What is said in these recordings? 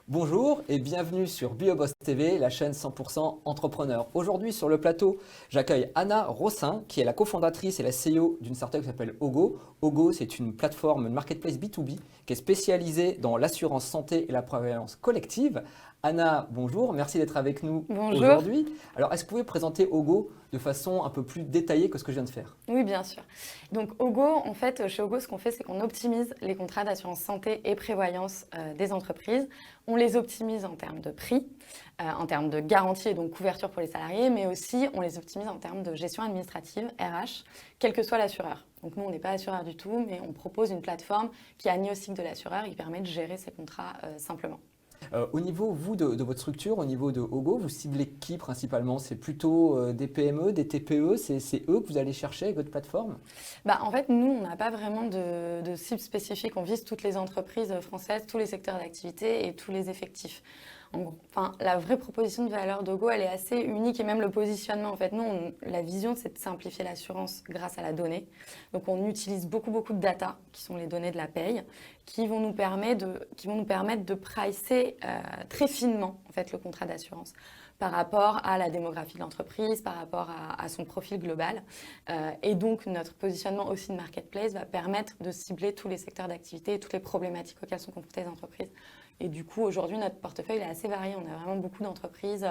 Bonjour et bienvenue sur BioBoss TV, la chaîne 100% entrepreneur. Aujourd'hui sur le plateau, j'accueille Anna Rossin, qui est la cofondatrice et la CEO d'une startup qui s'appelle Ogo. Ogo, c'est une plateforme, une marketplace B2B qui est spécialisée dans l'assurance santé et la prévoyance collective. Anna, bonjour, merci d'être avec nous Bonjour. aujourd'hui. Alors, est-ce que vous pouvez présenter Ogo de façon un peu plus détaillée que ce que je viens de faire? Oui, bien sûr. Donc, Ogo, en fait, chez Ogo, ce qu'on fait, c'est qu'on optimise les contrats d'assurance santé et prévoyance des entreprises. On les optimise en termes de prix, en termes de garantie et donc couverture pour les salariés, mais aussi on les optimise en termes de gestion administrative, RH, quel que soit l'assureur. Donc, nous, on n'est pas assureur du tout, mais on propose une plateforme qui aligne au cycle de l'assureur et qui permet de gérer ces contrats simplement. Au niveau, vous, de votre structure, au niveau de Ogo, vous ciblez qui principalement? C'est plutôt des PME, des TPE, c'est eux que vous allez chercher avec votre plateforme? En fait, nous, on n'a pas vraiment de cible spécifique. On vise toutes les entreprises françaises, tous les secteurs d'activité et tous les effectifs. Enfin, la vraie proposition de valeur d'Ogo, elle est assez unique et même le positionnement. En fait, nous, la vision, c'est de simplifier l'assurance grâce à la donnée. Donc, on utilise beaucoup de data, qui sont les données de la paye, qui vont nous permettre de pricer très finement en fait, le contrat d'assurance par rapport à la démographie de l'entreprise, par rapport à son profil global. Et donc, notre positionnement aussi de marketplace va permettre de cibler tous les secteurs d'activité et toutes les problématiques auxquelles sont confrontées les entreprises. Et du coup, aujourd'hui, notre portefeuille est assez varié. On a vraiment beaucoup d'entreprises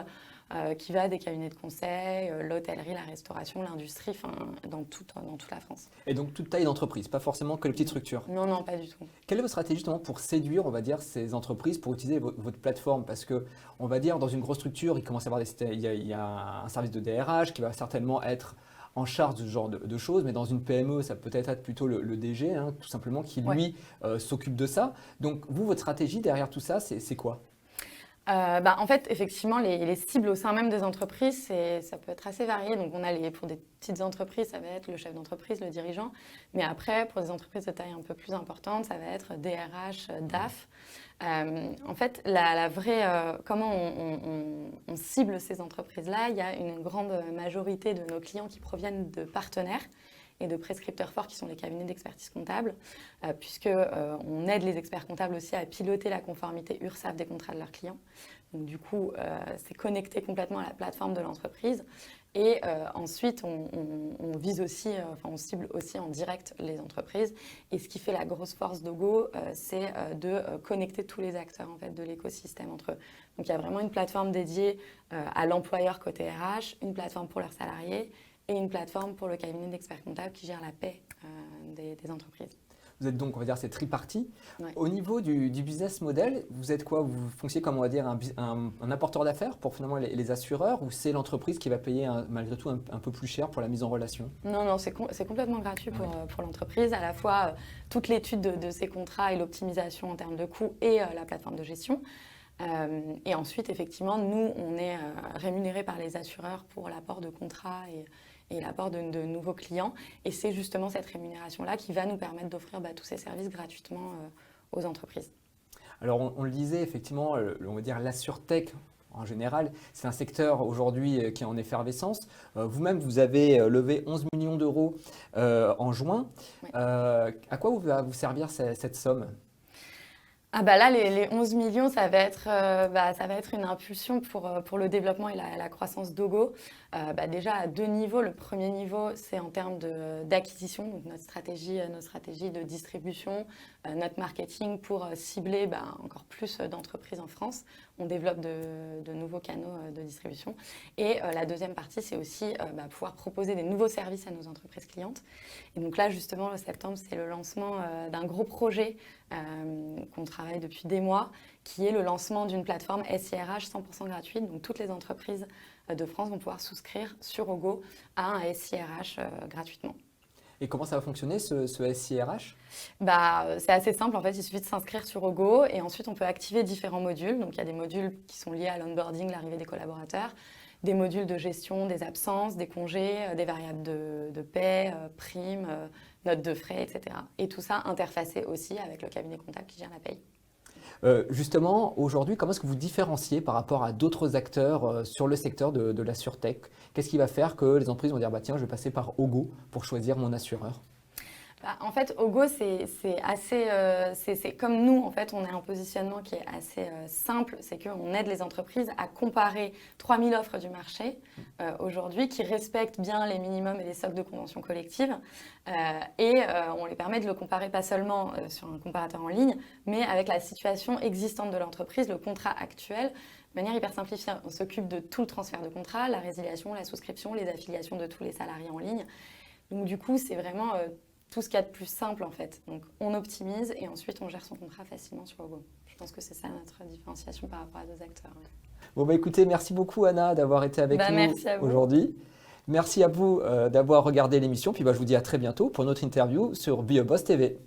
qui va des cabinets de conseil, l'hôtellerie, la restauration, l'industrie, enfin, dans toute la France. Et donc toute taille d'entreprise, pas forcément que les petites structures. Non, non, pas du tout. Quelle est votre stratégie justement pour séduire, on va dire, ces entreprises pour utiliser votre plateforme? Parce que, on va dire, dans une grosse structure, il commence à y avoir il y a un service de DRH qui va certainement être en charge de ce genre de choses, mais dans une PME, ça peut être plutôt le DG, hein, tout simplement, qui Ouais. lui s'occupe de ça. Donc vous, votre stratégie derrière tout ça, c'est quoi? En fait, effectivement, les cibles au sein même des entreprises, ça peut être assez varié. Donc, pour des petites entreprises, ça va être le chef d'entreprise, le dirigeant. Mais après, pour des entreprises de taille un peu plus importante, ça va être DRH, DAF. En fait, comment on cible ces entreprises-là? Il y a une grande majorité de nos clients qui proviennent de partenaires et de prescripteurs forts qui sont les cabinets d'expertise comptable, puisqu'on aide les experts comptables aussi à piloter la conformité URSSAF des contrats de leurs clients. Donc du coup, c'est connecté complètement à la plateforme de l'entreprise. Et ensuite, on vise aussi, on cible aussi en direct les entreprises. Et ce qui fait la grosse force d'Ogo, c'est de connecter tous les acteurs en fait, de l'écosystème entre eux. Donc il y a vraiment une plateforme dédiée à l'employeur côté RH, une plateforme pour leurs salariés, et une plateforme pour le cabinet d'experts comptables qui gère la paie des entreprises. Vous êtes donc, on va dire, c'est tripartie. Ouais. Au niveau du business model, vous êtes quoi? Vous fonctionnez comme, on va dire, un apporteur d'affaires pour finalement les assureurs, ou c'est l'entreprise qui va payer malgré tout un peu plus cher pour la mise en relation? Non, c'est complètement gratuit pour l'entreprise. À la fois toute l'étude de ces contrats et l'optimisation en termes de coûts et la plateforme de gestion. Et ensuite, effectivement, nous, on est rémunérés par les assureurs pour l'apport de contrats et l'apport de nouveaux clients. Et c'est justement cette rémunération-là qui va nous permettre d'offrir tous ces services gratuitement aux entreprises. Alors, on le disait, effectivement, on va dire l'assurtech, en général, c'est un secteur aujourd'hui qui est en effervescence. Vous-même, vous avez levé 11 millions d'euros en juin. Ouais. À quoi va vous servir cette somme? Là, les 11 millions, ça va être une impulsion pour le développement et la croissance d'Ogo. Déjà, à deux niveaux. Le premier niveau, c'est en termes d'acquisition, donc notre stratégie de distribution, notre marketing pour cibler encore plus d'entreprises en France. On développe de nouveaux canaux de distribution. Et la deuxième partie, c'est aussi pouvoir proposer des nouveaux services à nos entreprises clientes. Et donc là, justement, le septembre, c'est le lancement d'un gros projet qu'on travaille depuis des mois, qui est le lancement d'une plateforme SIRH 100% gratuite. Donc toutes les entreprises de France vont pouvoir souscrire sur Ogo à un SIRH gratuitement. Et comment ça va fonctionner, ce SIRH? C'est assez simple, en fait, il suffit de s'inscrire sur Ogo et ensuite on peut activer différents modules. Donc il y a des modules qui sont liés à l'onboarding, l'arrivée des collaborateurs, des modules de gestion des absences, des congés, des variables de paie, primes, notes de frais, etc. Et tout ça interfacé aussi avec le cabinet comptable qui gère la paye. Justement, aujourd'hui, comment est-ce que vous différenciez par rapport à d'autres acteurs sur le secteur de l'assurtech? Qu'est-ce qui va faire que les entreprises vont dire, tiens, je vais passer par Ogo pour choisir mon assureur? En fait, Ogo, c'est assez, c'est comme nous, en fait, on a un positionnement qui est assez simple, c'est qu'on aide les entreprises à comparer 3000 offres du marché aujourd'hui qui respectent bien les minimums et les socles de conventions collectives. On les permet de le comparer pas seulement sur un comparateur en ligne, mais avec la situation existante de l'entreprise, le contrat actuel. De manière hyper simplifiée, on s'occupe de tout le transfert de contrat, la résiliation, la souscription, les affiliations de tous les salariés en ligne. Donc du coup, c'est vraiment tout ce qu'il y a de plus simple en fait. Donc on optimise et ensuite on gère son contrat facilement sur Ogo. Je pense que c'est ça notre différenciation par rapport à d'autres acteurs. Ouais. Bon, bah écoutez, merci beaucoup Anna d'avoir été avec nous aujourd'hui. Merci à vous d'avoir regardé l'émission. Puis je vous dis à très bientôt pour notre interview sur BioBoss TV.